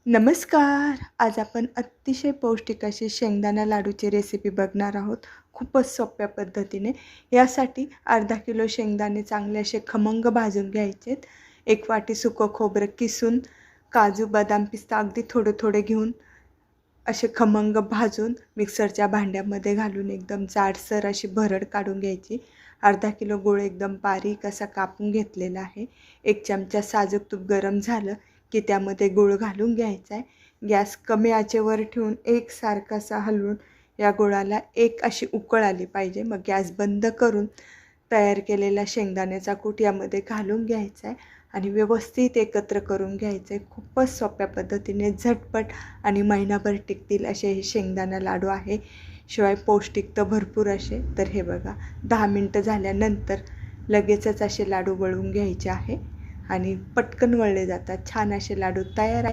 नमस्कार. आज आपण अतिशय पौष्टिक अशी शेंगदाणा लाडूची रेसिपी बघणार आहोत. खूपच सोप्या पद्धतीने. यासाठी अर्धा किलो शेंगदाणे चांगले असे खमंग भाजून घ्यायचेत. 1 वाटी सुकं खोबरं किसून, काजू, बदाम, पिस्ता अगदी थोडे-थोडे घेऊन असे खमंग भाजून मिक्सरच्या भांड्यामध्ये घालून एकदम जाडसर अशी भरड काढून घ्यायची. अर्धा किलो गूळ एकदम बारीक असा कापून घेतलेला आहे. 1 चमचा साजूक तूप गरम झालं की त्यामध्ये गूळ घालून घ्यायचा आहे. गॅस कमी आचेवर ठेवून एकसारखा असा हलवून या गुळाला एक अशी उकळ आली पाहिजे. मग गॅस बंद करून तयार केलेला शेंगदाण्याचा कूट यामध्ये घालून घ्यायचा आहे आणि व्यवस्थित एकत्र करून घ्यायचं आहे. खूपच सोप्या पद्धतीने झटपट आणि महिनाभर टिकतील असे हे शेंगदाणा लाडू आहे. शिवाय पौष्टिक तर भरपूर असे. तर हे बघा 10 मिनटं झाल्यानंतर लगेचच असे लाडू वळवून घ्यायचे आहे आणि पटकन वळले जातात. छान असे लाडू तयार आहे.